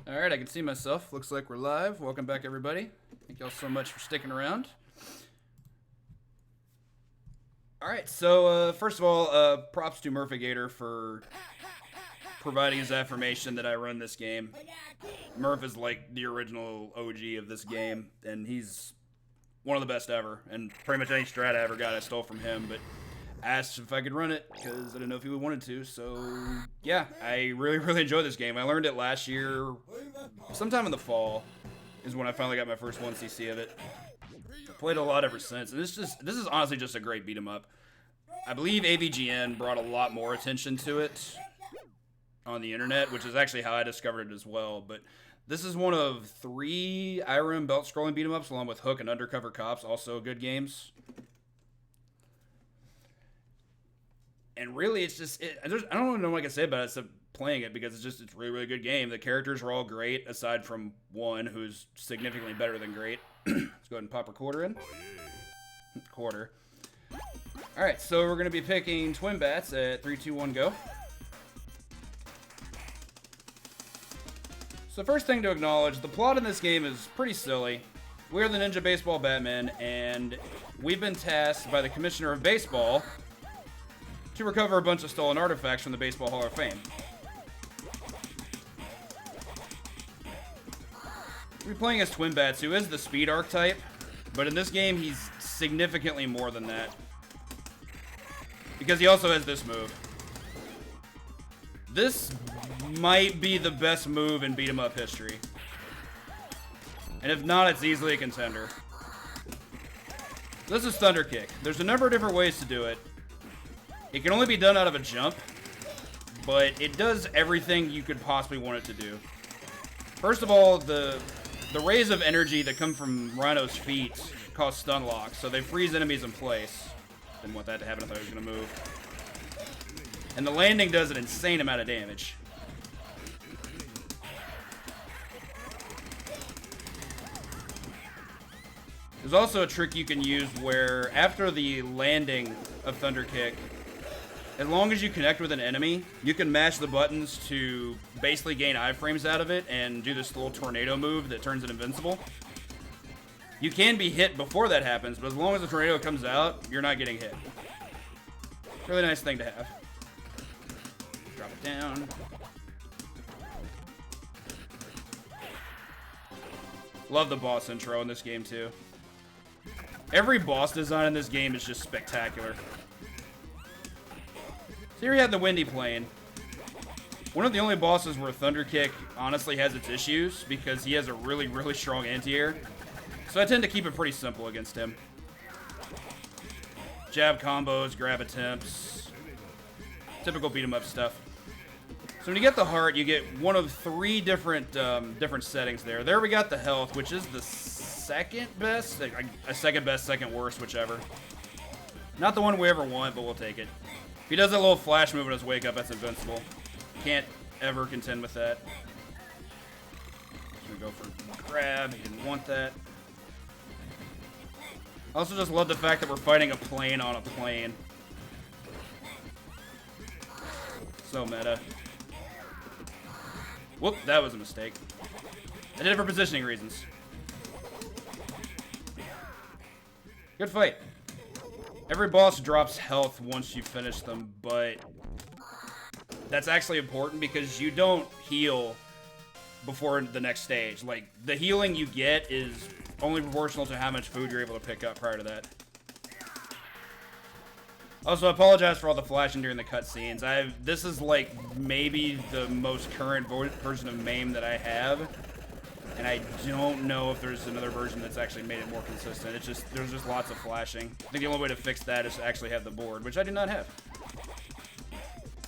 Alright, I can see myself. Looks like we're live. Welcome back, everybody. Thank y'all so much for sticking around. Alright, so first of all, props to Murphigator for providing his affirmation that I run this game. Murph is like the original OG of this game, and he's one of the best ever. And pretty much any strat I ever got, I stole from him, but asked if I could run it because I didn't know if he wanted to. So yeah, I really enjoy this game. I learned it last year, sometime in the fall is when I finally got my first 1cc of it. Played a lot ever since, and this is honestly just a great beat 'em up. I believe AVGN brought a lot more attention to it on the internet, which is actually how I discovered it as well. But this is one of 3 IRM belt scrolling beat 'em ups, along with Hook and Undercover Cops, also good games. And really, it's just, I don't know what I can say about it except playing it, because it's a really good game. The characters are all great, aside from one who's significantly better than great. Let's go ahead and pop a quarter in. Quarter. Alright, so we're going to be picking Twin Bats at 3, 2, 1, go. So first thing to acknowledge, the plot in this game is pretty silly. We're the Ninja Baseball Batman, and we've been tasked by the Commissioner of Baseball to recover a bunch of stolen artifacts from the Baseball Hall of Fame. We're playing as Twin Bats, who is the speed archetype, but in this game he's significantly more than that, because he also has this move. This might be the best move in beat 'em up history, and if not, it's easily a contender. This is Thunder Kick. There's a number of different ways to do it. It can only be done out of a jump, but it does everything you could possibly want it to do. First of all, the rays of energy that come from Rhino's feet cause stun locks, so they freeze enemies in place. Didn't want that to happen if I was going to move. And the landing does an insane amount of damage. There's also a trick you can use where after the landing of Thunder Kick, as long as you connect with an enemy, you can mash the buttons to basically gain iframes out of it and do this little tornado move that turns it invincible. You can be hit before that happens, but as long as the tornado comes out, you're not getting hit. Really nice thing to have. Drop it down. Love the boss intro in this game too. Every boss design in this game is just spectacular. So here we have the Windy Plain. One of the only bosses where Thunder Kick honestly has its issues, because he has a really strong anti-air. So I tend to keep it pretty simple against him. Jab combos, grab attempts. Typical beat 'em up stuff. So when you get the heart, you get one of 3 different settings there. There we got the health, which is the second best, a second best, second worst, whichever. Not the one we ever want, but we'll take it. If he does that little flash move on his wake up, that's invincible. Can't ever contend with that. Gonna go for grab. He didn't want that. I also just love the fact that we're fighting a plane on a plane. So meta. Whoop, that was a mistake. I did it for positioning reasons. Good fight. Every boss drops health once you finish them, but that's actually important because you don't heal before the next stage. Like, the healing you get is only proportional to how much food you're able to pick up prior to that. Also, I apologize for all the flashing during the cutscenes. This is like maybe the most current version of MAME that I have. And I don't know if there's another version that's actually made it more consistent. There's just lots of flashing. I think the only way to fix that is to actually have the board, which I do not have.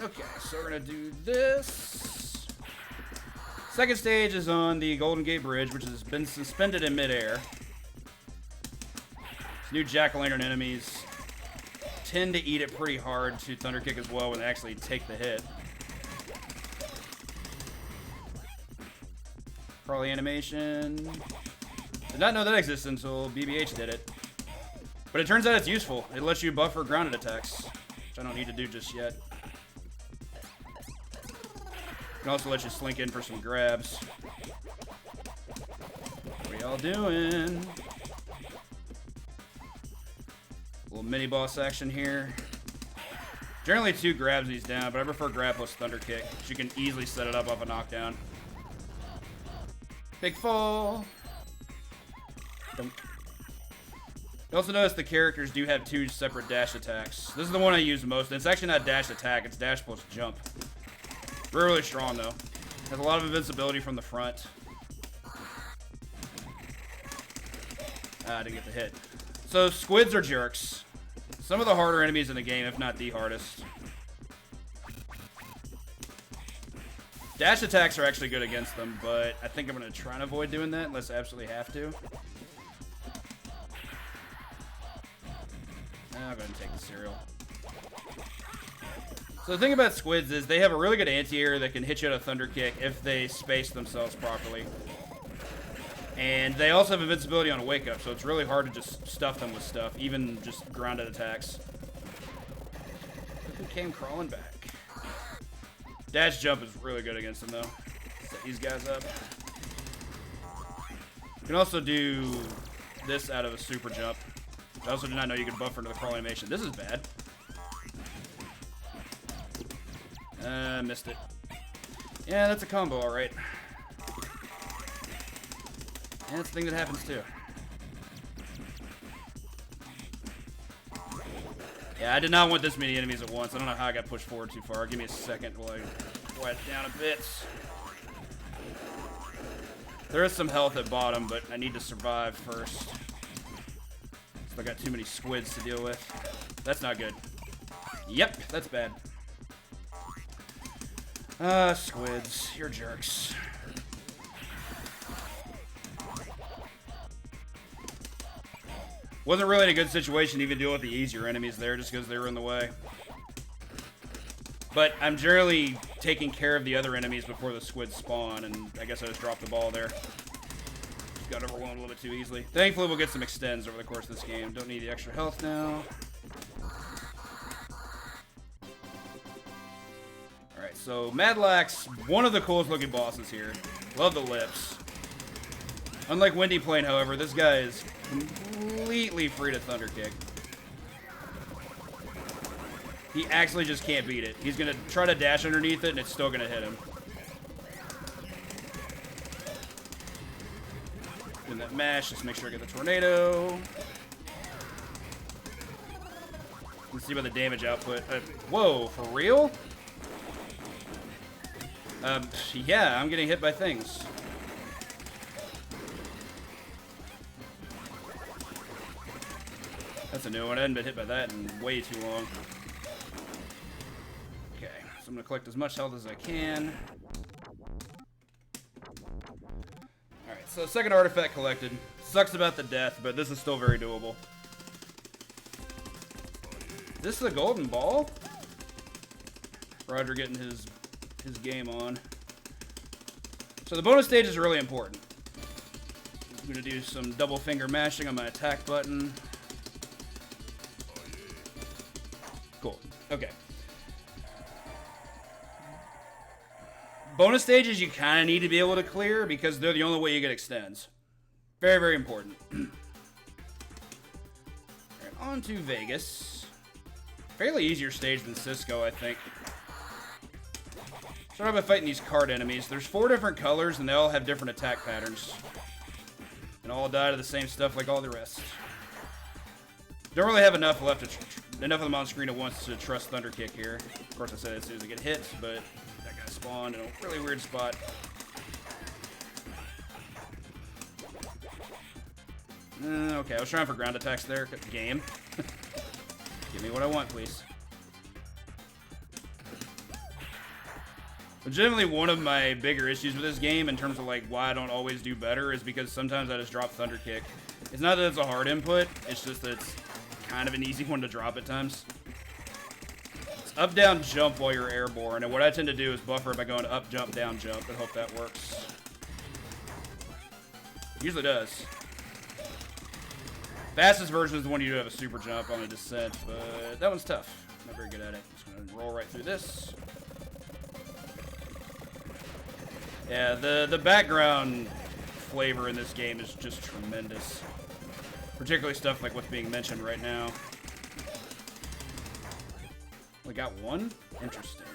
Okay, so we're gonna do this. Second stage is on the Golden Gate Bridge, which has been suspended in midair. New jack-o'-lantern enemies tend to eat it pretty hard to Thunder Kick as well when they actually take the hit. Crawly animation. Did not know that existed until BBH did it. But it turns out it's useful. It lets you buffer grounded attacks, which I don't need to do just yet. Can also let you slink in for some grabs. y'all doing? Little mini boss action here. Generally 2 grabs these down, but I prefer grab plus thunder kick. You can easily set it up off a knockdown. Big fall. Dunk. You also notice the characters do have 2 separate dash attacks. This is the one I use most. It's actually not dash attack, it's dash plus jump. Really strong though. Has a lot of invincibility from the front. Ah, didn't get the hit. So squids are jerks. Some of the harder enemies in the game, if not the hardest. Dash attacks are actually good against them, but I think I'm going to try and avoid doing that unless I absolutely have to. I'll go ahead and take the cereal. So the thing about squids is they have a really good anti-air that can hit you at a thunder kick if they space themselves properly. And they also have invincibility on a wake up, so it's really hard to just stuff them with stuff, even just grounded attacks. Look who came crawling back. Dash jump is really good against them though. Set these guys up. You can also do this out of a super jump. I also did not know you could buffer into the crawl animation. This is bad. Missed it. Yeah, that's a combo, alright. And that's the thing that happens too. Yeah, I did not want this many enemies at once. I don't know how I got pushed forward too far. Give me a second while I quiet down a bit. There is some health at bottom, but I need to survive first. I got too many squids to deal with. That's not good. Yep, that's bad. Squids, you're jerks. Wasn't really in a good situation to even deal with the easier enemies there just because they were in the way. But I'm generally taking care of the other enemies before the squids spawn, and I guess I just dropped the ball there. Got overwhelmed a little bit too easily. Thankfully, we'll get some extends over the course of this game. Don't need the extra health now. Alright, so Madlax, one of the coolest looking bosses here. Love the lips. Unlike Windy Plane, however, this guy is completely free to thunder kick. He actually just can't beat it. He's going to try to dash underneath it, and it's still going to hit him. Doing that mash, just make sure I get the tornado. Let's see about the damage output. Whoa, for real? Yeah, I'm getting hit by things. That's a new one. I hadn't been hit by that in way too long. Okay, so I'm gonna collect as much health as I can. Alright, so second artifact collected. Sucks about the death, but this is still very doable. This is a golden ball? Roger getting his game on. So the bonus stage is really important. I'm gonna do some double finger mashing on my attack button. Cool. Okay. Bonus stages you kind of need to be able to clear because they're the only way you get extends. Very, very important. Alright, on to Vegas. Fairly easier stage than Cisco, I think. Start out by fighting these card enemies. There's 4 different colors and they all have different attack patterns. And all die to the same stuff like all the rest. Don't really have enough left to enough of them on screen at once to trust Thunder Kick here. Of course, I said as soon as I get hit, but that guy spawned in a really weird spot. Okay, I was trying for ground attacks there. Game. Give me what I want, please. Legitimately, one of my bigger issues with this game in terms of like why I don't always do better is because sometimes I just drop Thunder Kick. It's not that it's a hard input, it's just that it's kind of an easy one to drop at times. It's up, down, jump while you're airborne, and what I tend to do is buffer by going up, jump, down, jump, and hope that works. Usually does. Fastest version is the one you do have a super jump on a descent, but that one's tough. Not very good at it. Just gonna roll right through this. Yeah, the background flavor in this game is just tremendous. Particularly stuff like what's being mentioned right now. We got one? Interesting.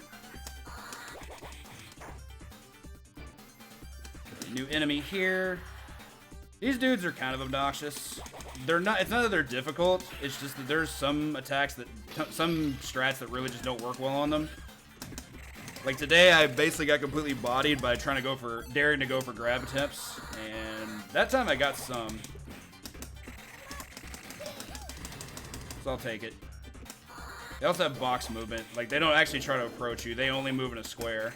New enemy here. These dudes are kind of obnoxious. They're not, it's not that they're difficult, it's just that there's some attacks that, some strats that really just don't work well on them. Like today, I basically got completely bodied by daring to go for grab attempts, and that time I got some. So I'll take it. They also have box movement. Like, they don't actually try to approach you, they only move in a square.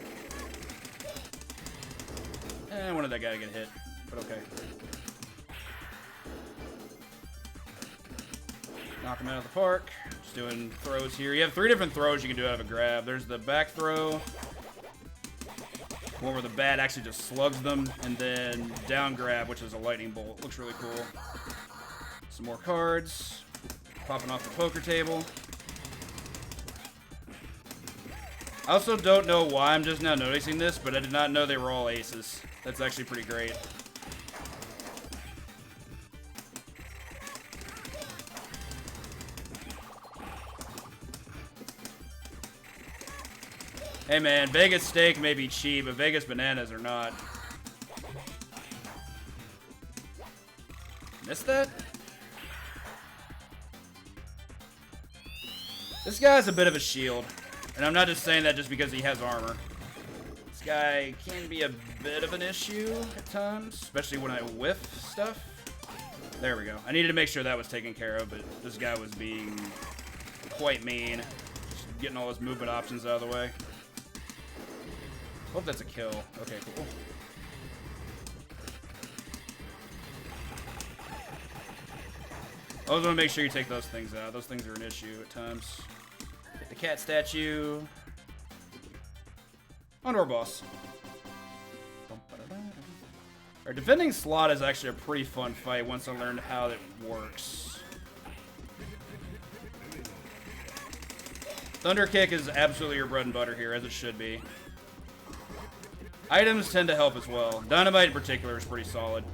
I wanted that guy to get hit, but okay. Knock him out of the park. Just doing throws here. You have 3 different throws you can do out of a grab. There's the back throw, one where the bat actually just slugs them, and then down grab, which is a lightning bolt. Looks really cool. Some more cards. Popping off the poker table. I also don't know why I'm just now noticing this, but I did not know they were all aces. That's actually pretty great. Hey man, Vegas steak may be cheap, but Vegas bananas are not. Missed that? This guy's a bit of a shield. And I'm not just saying that just because he has armor. This guy can be a bit of an issue at times, especially when I whiff stuff. There we go. I needed to make sure that was taken care of, but this guy was being quite mean. Just getting all his movement options out of the way. Hope that's a kill. Okay, cool. I always want to make sure you take those things out. Those things are an issue at times. Get the cat statue. On to our boss. Our defending slot is actually a pretty fun fight once I learned how it works. Thunder Kick is absolutely your bread and butter here, as it should be. Items tend to help as well. Dynamite in particular is pretty solid.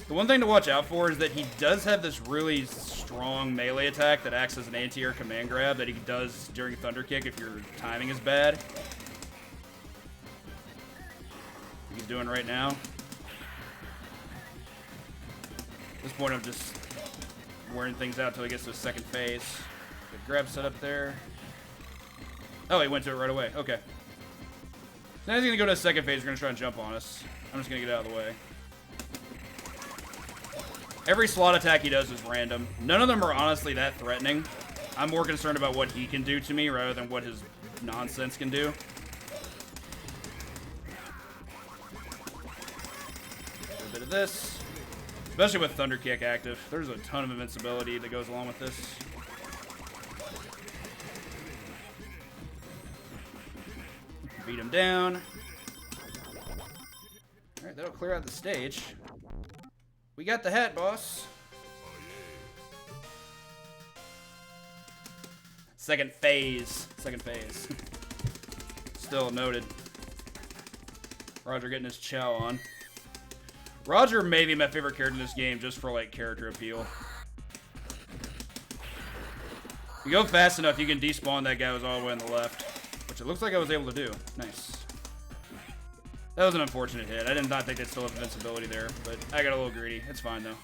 The one thing to watch out for is that he does have this really strong melee attack that acts as an anti-air command grab that he does during Thunder Kick if your timing is bad. He's doing right now. At this point, I'm just wearing things out until he gets to his second phase. Good grab set up there. Oh, he went to it right away. Okay. Now he's going to go to his second phase. He's going to try and jump on us. I'm just going to get out of the way. Every slot attack he does is random. None of them are honestly that threatening. I'm more concerned about what he can do to me rather than what his nonsense can do. A bit of this. Especially with Thunder Kick active. There's a ton of invincibility that goes along with this. Beat him down. Alright, that'll clear out the stage. We got the hat, boss. Second phase. Second phase. Still noted. Roger getting his chow on. Roger may be my favorite character in this game just for, like, character appeal. You go fast enough, you can despawn that guy who's all the way on the left. Which it looks like I was able to do. Nice. That was an unfortunate hit. I did not think they'd still have invincibility there, but I got a little greedy. It's fine, though.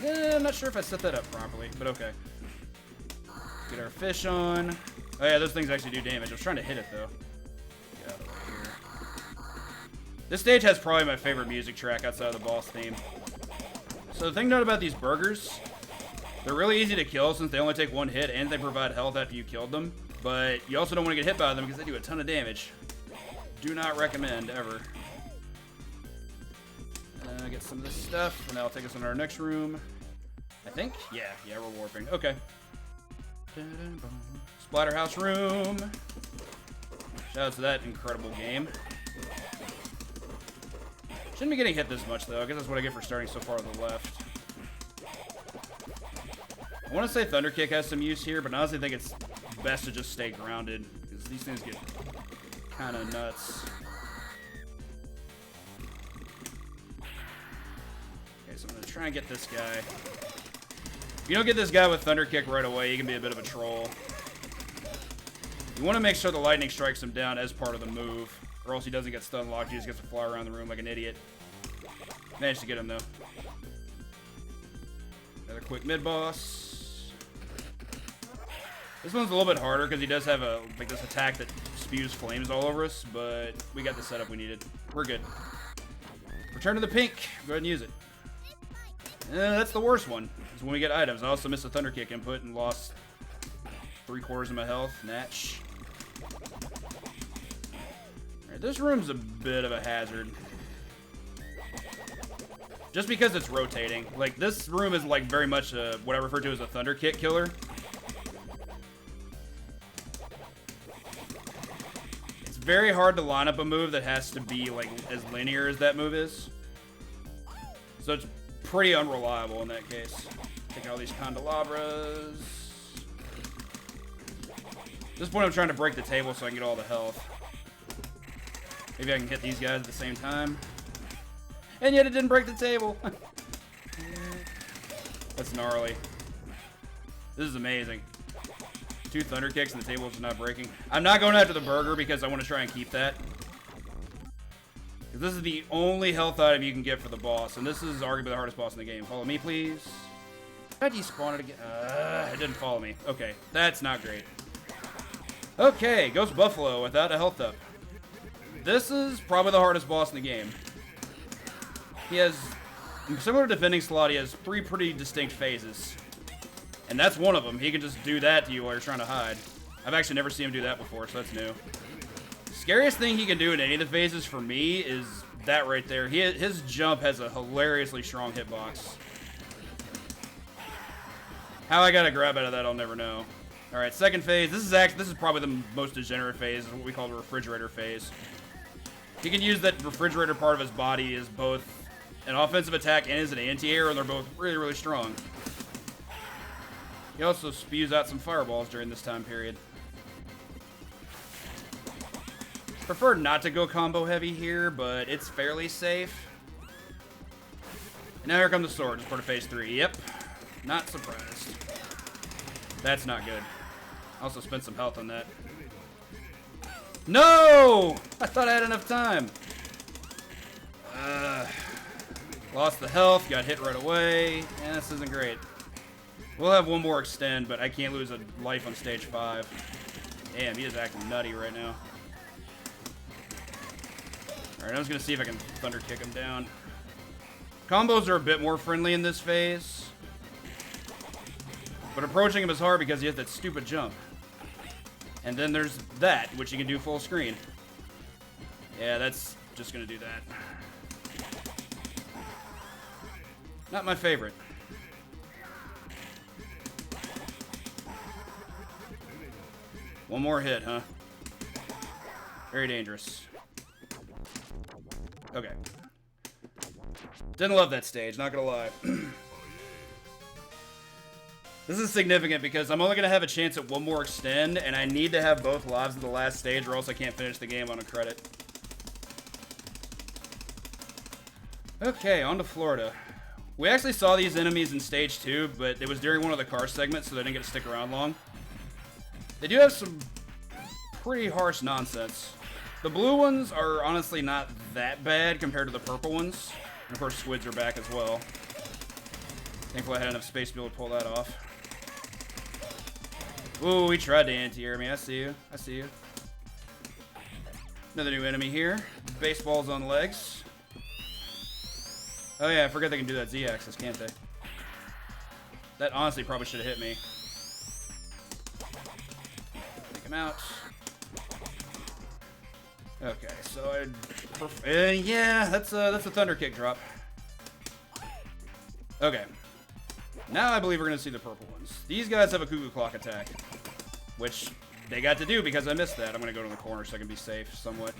Yeah, I'm not sure if I set that up properly, but okay. Get our fish on. Oh yeah, those things actually do damage. I was trying to hit it, though. Get out of the way here. This stage has probably my favorite music track outside of the boss theme. So the thing to note about these burgers, they're really easy to kill since they only take one hit and they provide health after you killed them. But you also don't want to get hit by them because they do a ton of damage. Do not recommend, ever. Get some of this stuff, and that'll take us into our next room. I think? Yeah, we're warping. Okay. Splatterhouse room. Shout out to that incredible game. Shouldn't be getting hit this much, though. I guess that's what I get for starting so far to the left. I want to say Thunder Kick has some use here, but I honestly think it's best to just stay grounded, because these things get kind of nuts. Okay, so I'm going to try and get this guy. If you don't get this guy with Thunder Kick right away, he can be a bit of a troll. You want to make sure the lightning strikes him down as part of the move, or else he doesn't get stun locked. He just gets to fly around the room like an idiot. Managed to get him though. Another quick mid boss. This one's a little bit harder because he does have a like this attack that spews flames all over us, but we got the setup we needed. We're good. Return to the pink. Go ahead and use it. That's the worst one. Is when we get items. I also missed a Thunder Kick input and lost 3/4 of my health. Natch. Alright, this room's a bit of a hazard. Just because it's rotating. Like, this room is like very much what I refer to as a Thunder Kick killer. It's very hard to line up a move that has to be like as linear as that move is. So it's pretty unreliable in that case. Taking all these candelabras. At this point I'm trying to break the table so I can get all the health. Maybe I can hit these guys at the same time. And yet it didn't break the table. That's gnarly. This is amazing. 2 Thunder Kicks and the table is not breaking. I'm not going after the burger because I want to try and keep that. This is the only health item you can get for the boss, and this is arguably the hardest boss in the game. Follow me, please. How'd you spawn it again? It didn't follow me. Okay, that's not great. Okay, Ghost Buffalo without a health up. This is probably the hardest boss in the game. He has, similar to Defending Slot, he has 3 pretty distinct phases. And that's one of them. He can just do that to you while you're trying to hide. I've actually never seen him do that before, so that's new. Scariest thing he can do in any of the phases for me is that right there. His jump has a hilariously strong hitbox. How I got a grab out of that, I'll never know. Alright, second phase. This is probably the most degenerate phase, what we call the refrigerator phase. He can use that refrigerator part of his body as both an offensive attack and as an anti-air, and they're both really, really strong. He also spews out some fireballs during this time period. Prefer not to go combo heavy here, but it's fairly safe. And now here comes the sword, it's part of phase 3. Yep, not surprised. That's not good. I also spent some health on that. No! I thought I had enough time. Lost the health, got hit right away, and this isn't great. We'll have one more extend, but I can't lose a life on stage 5. Damn, he is acting nutty right now. Alright, I'm just gonna see if I can Thunder Kick him down. Combos are a bit more friendly in this phase. But approaching him is hard because he has that stupid jump. And then there's that, which you can do full screen. Yeah, that's just gonna do that. Not my favorite. One more hit, huh? Very dangerous. Okay. Didn't love that stage, not gonna lie. This is significant because I'm only gonna have a chance at one more extend, and I need to have both lives in the last stage or else I can't finish the game on a credit. Okay, on to Florida. We actually saw these enemies in stage 2, but it was during one of the car segments, so they didn't get to stick around long. They do have some pretty harsh nonsense. The blue ones are honestly not that bad compared to the purple ones. And of course, squids are back as well. Thankfully, I had enough space to be able to pull that off. Ooh, we tried to anti-air me. I see you. I see you. Another new enemy here. Baseballs on legs. Oh yeah, I forgot they can do that Z-axis, can't they? That honestly probably should have hit me. Take him out. Okay, so yeah, that's a Thunder Kick drop. Okay. Now I believe we're gonna see the purple ones. These guys have a Cuckoo Clock attack, which they got to do because I missed that. I'm gonna go to the corner so I can be safe somewhat.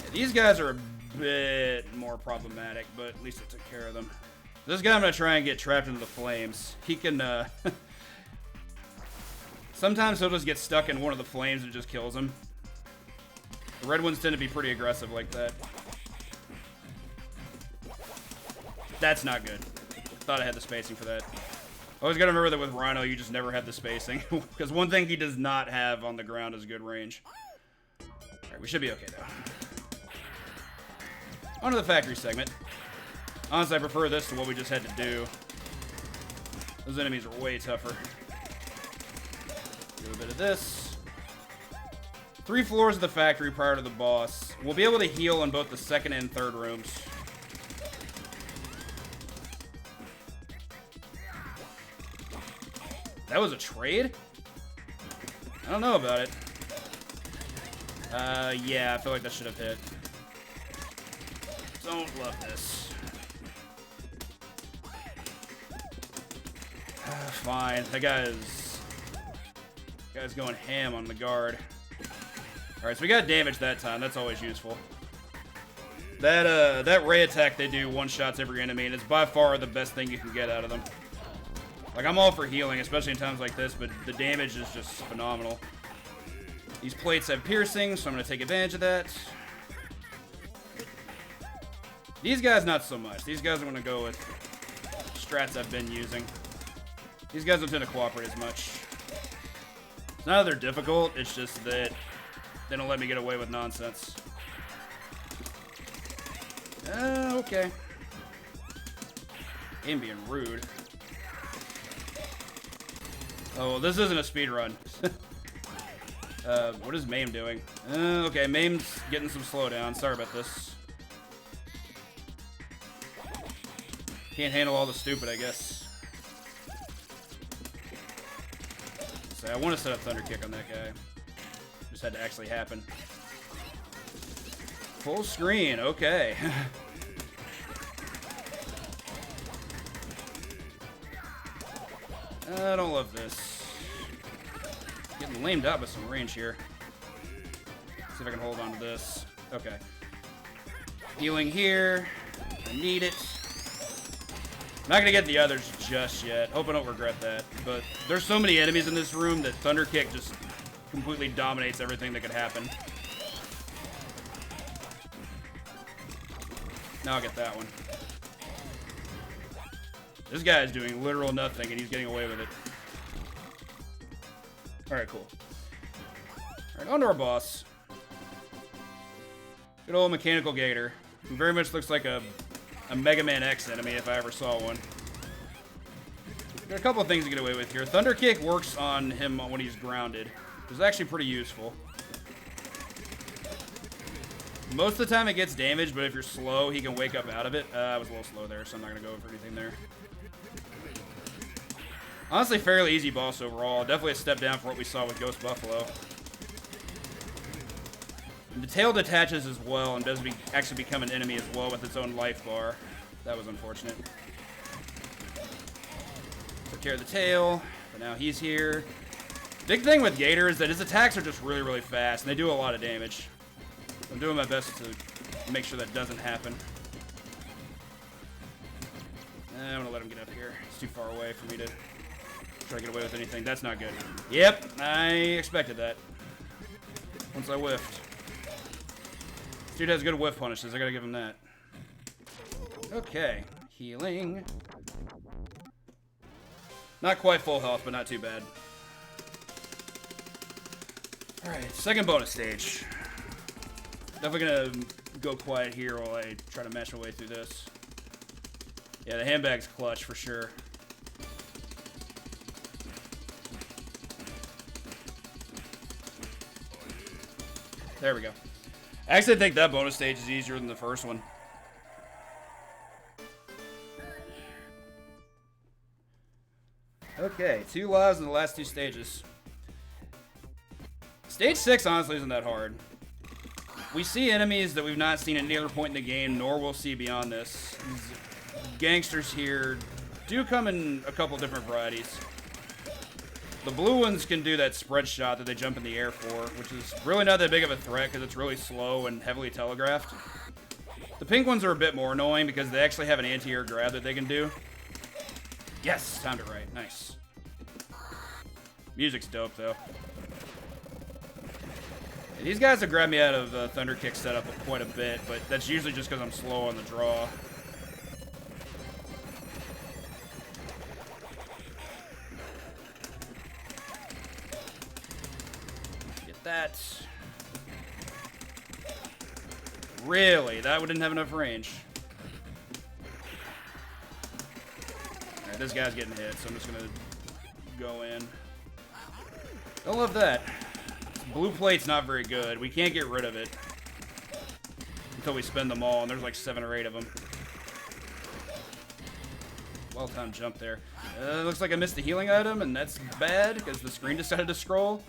Yeah, these guys are a bit more problematic, but at least I took care of them. This guy I'm going to try and get trapped into the flames. He can, sometimes he'll just get stuck in one of the flames and it just kills him. The red ones tend to be pretty aggressive like that. That's not good. Thought I had the spacing for that. Always gotta remember that with Rhino, you just never have the spacing. Because one thing he does not have on the ground is good range. Alright, we should be okay though. On to the factory segment. Honestly, I prefer this to what we just had to do. Those enemies are way tougher. Do a bit of this. 3 floors of the factory prior to the boss. We'll be able to heal in both the second and third rooms. That was a trade? I don't know about it. Yeah, I feel like that should have hit. Don't love this. Fine. That guy's going ham on the guard. Alright, so we got damage that time. That's always useful. That ray attack they do one-shots every enemy, and it's by far the best thing you can get out of them. Like, I'm all for healing, especially in times like this, but the damage is just phenomenal. These plates have piercing, so I'm going to take advantage of that. These guys, not so much. These guys I'm going to go with strats I've been using. These guys don't tend to cooperate as much. It's not that they're difficult, it's just that they don't let me get away with nonsense. Okay. Game being rude. Oh, well, this isn't a speed run. What is Mame doing? Okay, Mame's getting some slowdown. Sorry about this. Can't handle all the stupid, I guess. So I want to set up Thunder Kick on that guy. Just had to actually happen. Full screen, okay. I don't love this. Getting lamed out with some range here. See if I can hold on to this. Okay. Healing here. I need it. Not gonna get the others just yet. Hope I don't regret that. But there's so many enemies in this room that Thunder Kick just completely dominates everything that could happen. Now I'll get that one. This guy is doing literal nothing, and he's getting away with it. Alright, cool. Alright, on to our boss. Good old Mechanical Gator, who very much looks like a Mega Man X enemy if I ever saw one. Got a couple of things to get away with here. Thunder Kick works on him when he's grounded, which is actually pretty useful. Most of the time it gets damaged, but if you're slow, he can wake up out of it. I was a little slow there, so I'm not going to go for anything there. Honestly, fairly easy boss overall. Definitely a step down from what we saw with Ghost Buffalo. And the tail detaches as well and does actually become an enemy as well with its own life bar. That was unfortunate. Took care of the tail, but now he's here. Big thing with Gator is that his attacks are just really, really fast, and they do a lot of damage. I'm doing my best to make sure that doesn't happen. I'm gonna let him get up here. It's too far away for me to try to get away with anything. That's not good. Yep, I expected that. Once I whiffed. This dude has good whiff punishes. I gotta give him that. Okay, healing. Not quite full health, but not too bad. Alright, second bonus stage. Definitely gonna go quiet here while I try to mash my way through this. Yeah, the handbag's clutch for sure. There we go. I actually think that bonus stage is easier than the first one. Okay, 2 lives in the last 2 stages. Stage 6 honestly isn't that hard. We see enemies that we've not seen at any other point in the game, nor will see beyond this. These gangsters here do come in a couple different varieties. The blue ones can do that spread shot that they jump in the air for, which is really not that big of a threat because it's really slow and heavily telegraphed. The pink ones are a bit more annoying because they actually have an anti-air grab that they can do. Yes, timed it right. Nice. Music's dope, though. These guys have grabbed me out of Thunder Kick setup quite a bit, but that's usually just because I'm slow on the draw. Get that. Really? That didn't have enough range. Alright, this guy's getting hit, so I'm just gonna go in. Don't love that. Blue plate's not very good. We can't get rid of it until we spend them all, and there's like 7 or 8 of them. Well-timed jump there. Looks like I missed the healing item, and that's bad because the screen decided to scroll.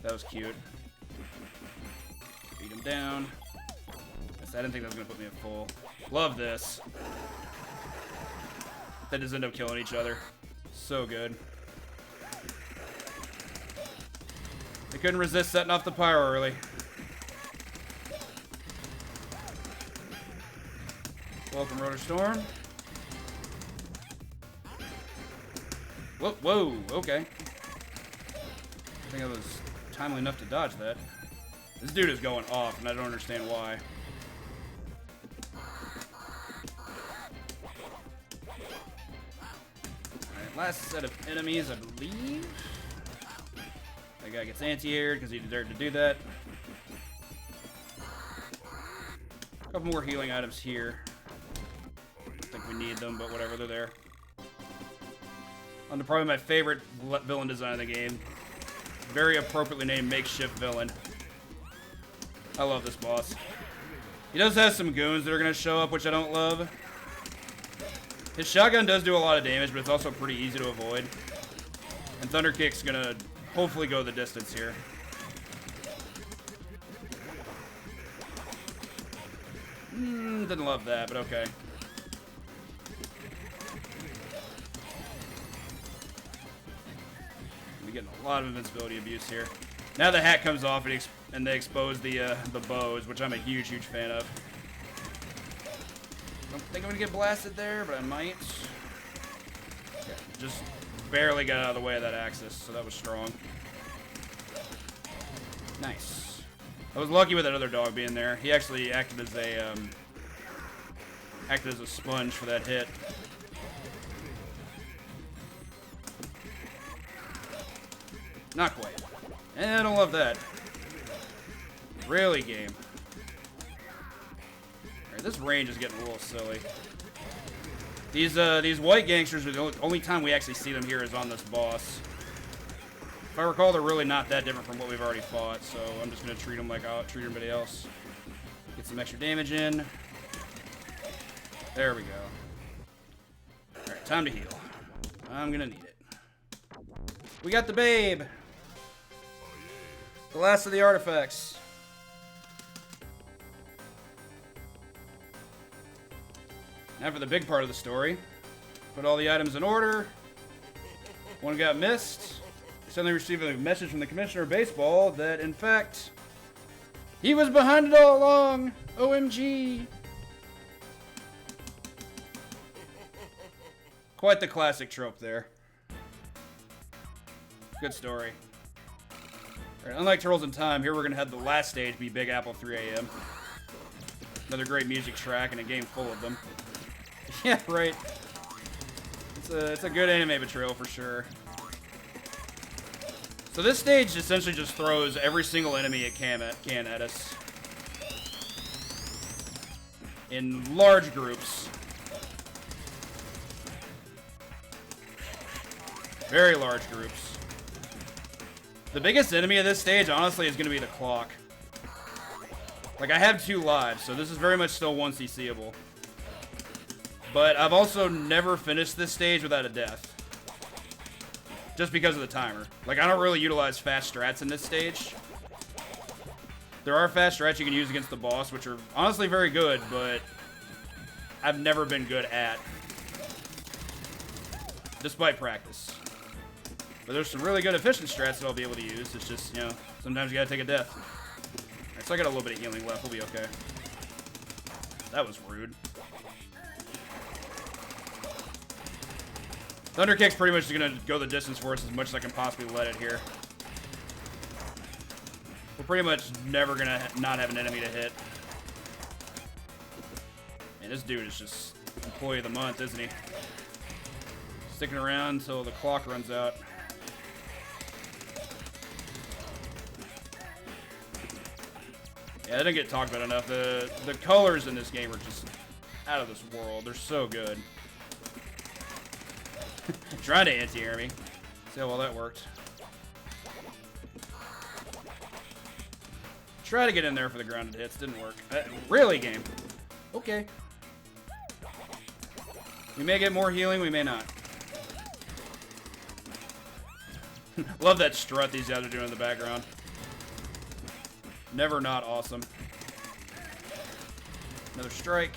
That was cute. Beat him down. I didn't think that was going to put me at full. Love this. They just end up killing each other. So good. They couldn't resist setting off the pyro early. Welcome, Rotor Storm. Whoa, whoa, okay. I think I was timely enough to dodge that. This dude is going off, and I don't understand why. Alright, last set of enemies, I believe. That guy gets anti-aired because he dared to do that. A couple more healing items here. I think we need them, but whatever, they're there. On to probably my favorite villain design of the game. Very appropriately named Makeshift Villain. I love this boss. He does have some goons that are going to show up, which I don't love. His shotgun does do a lot of damage, but it's also pretty easy to avoid. And Thunder Kick's going to hopefully go the distance here. Didn't love that, but okay. We're getting a lot of invincibility abuse here. Now the hat comes off and they expose the bows, which I'm a huge fan of. Don't think I'm gonna get blasted there, but I might. Okay, just barely got out of the way of that axis, so that was strong. Nice. I was lucky with that other dog being there. He actually acted as a sponge for that hit. Not quite. And I don't love that. Really, game. Alright, this range is getting a little silly. These white gangsters are the only time we actually see them here is on this boss. If I recall, they're really not that different from what we've already fought, so I'm just going to treat them like I'll treat everybody else. Get some extra damage in. There we go. Alright, time to heal. I'm going to need it. We got the babe! The last of the artifacts. Now for the big part of the story. Put all the items in order. One got missed. Suddenly received a message from the commissioner of baseball that, in fact, he was behind it all along. OMG. Quite the classic trope there. Good story. Right, unlike Turtles in Time, here we're going to have the last stage be Big Apple 3 AM. Another great music track and a game full of them. Yeah, right. It's a good anime betrayal for sure. So this stage essentially just throws every single enemy it can at us. In large groups. Very large groups. The biggest enemy of this stage, honestly, is going to be the clock. Like, I have 2 lives, so this is very much still 1 CC'able. But I've also never finished this stage without a death. Just because of the timer. Like, I don't really utilize fast strats in this stage. There are fast strats you can use against the boss, which are honestly very good, but I've never been good at. Despite practice. But there's some really good efficient strats that I'll be able to use. It's just, you know, sometimes you gotta take a death. Right, So I got a little bit of healing left. We'll be okay. That was rude. Thunder Kick's pretty much going to go the distance for us as much as I can possibly let it here. We're pretty much never going to not have an enemy to hit. Man, this dude is just employee of the month, isn't he? Sticking around until the clock runs out. Yeah, that didn't get talked about enough. The colors in this game are just out of this world. They're so good. Trying to anti-air me. See how well that worked. Try to get in there for the grounded hits. Didn't work. Really, game? Okay. We may get more healing. We may not. Love that strut these guys are doing in the background. Never not awesome. Another strike.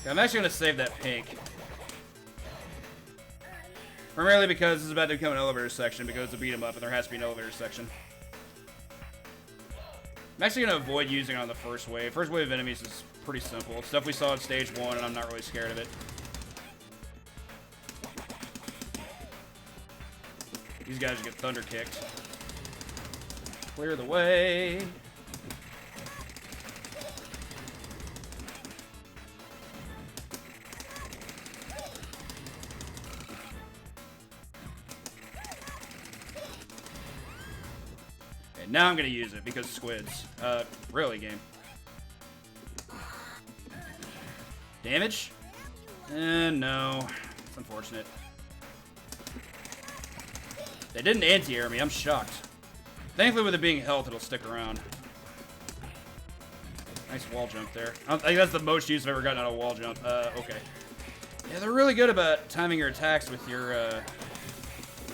Okay, I'm actually going to save that pink. Primarily because this is about to become an elevator section because it's a beat 'em up and there has to be an elevator section. I'm actually going to avoid using it on the first wave. First wave of enemies is pretty simple. It's stuff we saw in stage 1 and I'm not really scared of it. These guys get thunder kicked. Clear the way. Now I'm going to use it because squids. Really, game. Damage? No. It's unfortunate. They didn't anti-air me. I'm shocked. Thankfully, with it being health, it'll stick around. Nice wall jump there. I think that's the most use I've ever gotten out of a wall jump. Okay. Yeah, they're really good about timing your attacks with your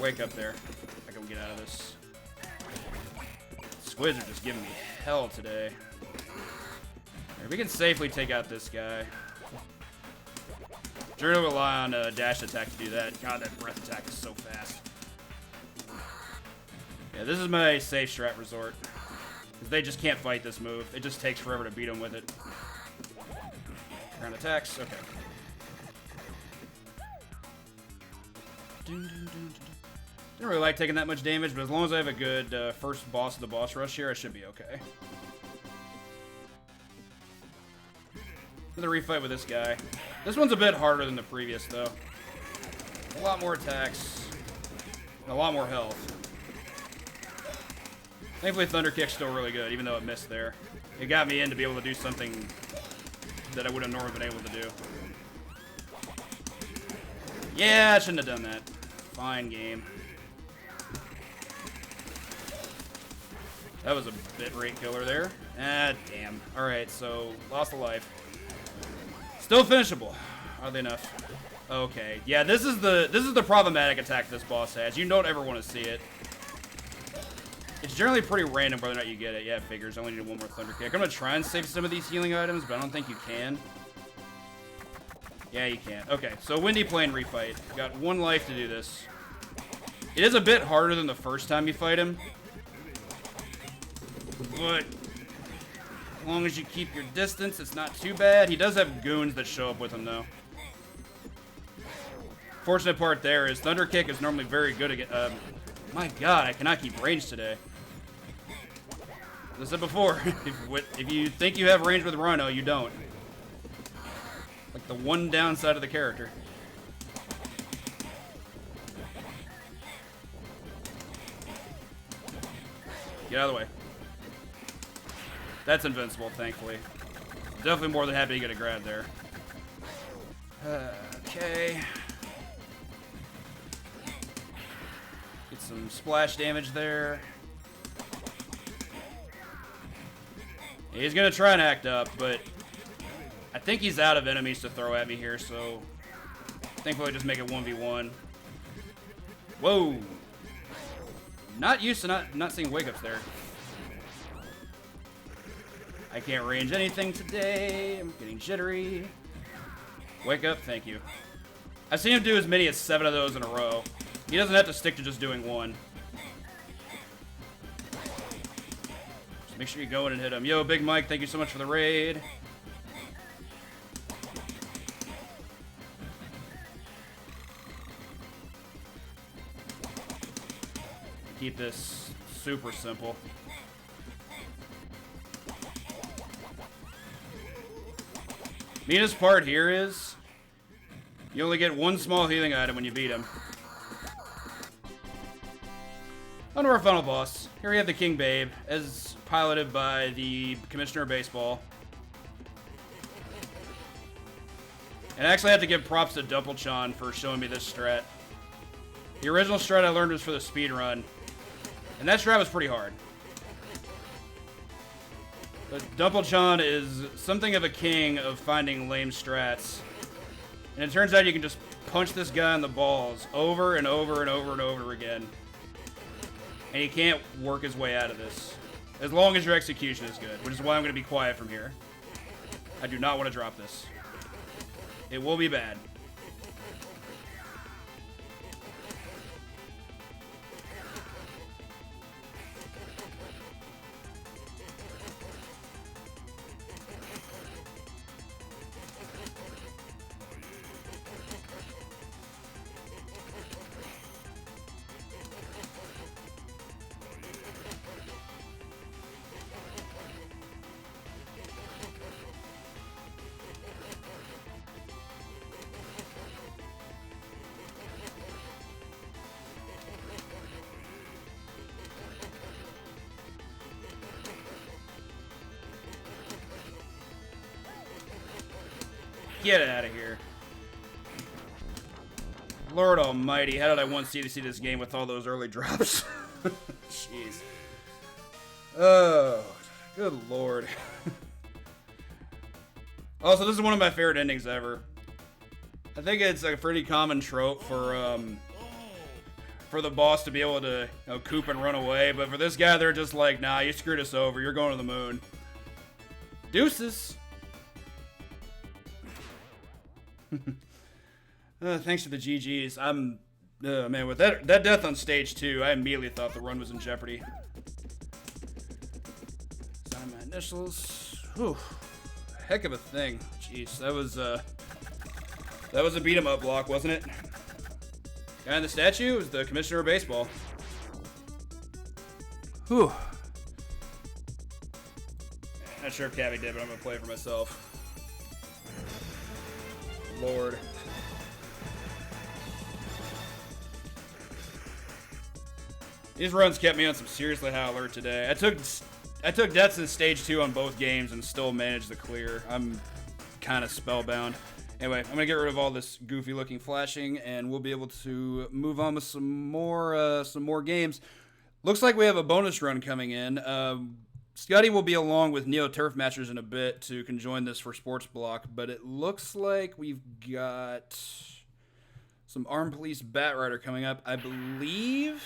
wake up there. I can get out of this. Squids are just giving me hell today. Here, we can safely take out this guy. You're gonna rely on a dash attack to do that. God, that breath attack is so fast. Yeah, this is my safe strat resort. Because they just can't fight this move. It just takes forever to beat them with it. Ground attacks, okay. Didn't really like taking that much damage, but as long as I have a good first boss of the boss rush here, I should be okay. Another refight with this guy. This one's a bit harder than the previous, though. A lot more attacks. And a lot more health. Thankfully, Thunder Kick's still really good, even though it missed there. It got me in to be able to do something that I wouldn't have normally been able to do. Yeah, I shouldn't have done that. Fine game. That was a bit rate killer there. Ah, damn. Alright, so lost a life. Still finishable. Oddly enough. Okay. Yeah, this is the problematic attack this boss has. You don't ever want to see it. It's generally pretty random whether or not you get it. Yeah, it figures. I only need one more Thunder Kick. I'm going to try and save some of these healing items, but I don't think you can. Yeah, you can. Okay, so Windy Plain refight. Got one life to do this. It is a bit harder than the first time you fight him. But as long as you keep your distance, it's not too bad. He does have goons that show up with him, though. Fortunate part there is Thunder Kick is normally very good against... my god, I cannot keep range today. As I said before, if you think you have range with Rhino, you don't. Like the one downside of the character. Get out of the way. That's invincible, thankfully. Definitely more than happy to get a grab there. Okay. Get some splash damage there. He's gonna try and act up, but I think he's out of enemies to throw at me here, so thankfully just make it 1v1. Whoa! Not used to not seeing wake-ups there. I can't range anything today. I'm getting jittery. Wake up, thank you. I've seen him do as many as 7 of those in a row. He doesn't have to stick to just doing one. Just make sure you go in and hit him. Yo, Big Mike, thank you so much for the raid. Keep this super simple. Neatest part here is you only get one small healing item when you beat him. On to our final boss. Here we have the King Babe, as piloted by the Commissioner of Baseball. And I actually have to give props to Dumplechan for showing me this strat. The original strat I learned was for the speed run, and that strat was pretty hard. But Dumplechan is something of a king of finding lame strats. And it turns out you can just punch this guy in the balls over and over and over and over again. And he can't work his way out of this. As long as your execution is good, which is why I'm going to be quiet from here. I do not want to drop this. It will be bad. Get out of here. Lord almighty, how did I want to see this game with all those early drops? Jeez. Oh, good lord. Also, this is one of my favorite endings ever. I think it's a pretty common trope for the boss to be able to, you know, coop and run away, but for this guy, they're just like, nah, you screwed us over, you're going to the moon. Deuces. Thanks for the GGs. Man, with that death on stage 2, I immediately thought the run was in jeopardy. Sign my initials. Whew. Heck of a thing. Jeez, that was a beat 'em up block, wasn't it? Guy in the statue was the Commissioner of Baseball. Whew. Not sure if Cabby did, but I'm gonna play it for myself. Lord. These runs kept me on some seriously high alert today. I took deaths in stage 2 on both games and still managed the clear. I'm kind of spellbound. Anyway, I'm gonna get rid of all this goofy looking flashing, and we'll be able to move on with some more games. Looks like we have a bonus run coming in. Scotty will be along with Neo Turf Matchers in a bit to conjoin this for Sports Block, but it looks like we've got some Armed Police Bat Rider coming up, I believe.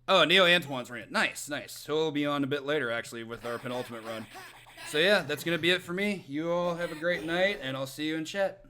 Oh, Neo Antoine's ran. Nice, nice. He'll be on a bit later, actually, with our penultimate run. So yeah, that's going to be it for me. You all have a great night, and I'll see you in chat.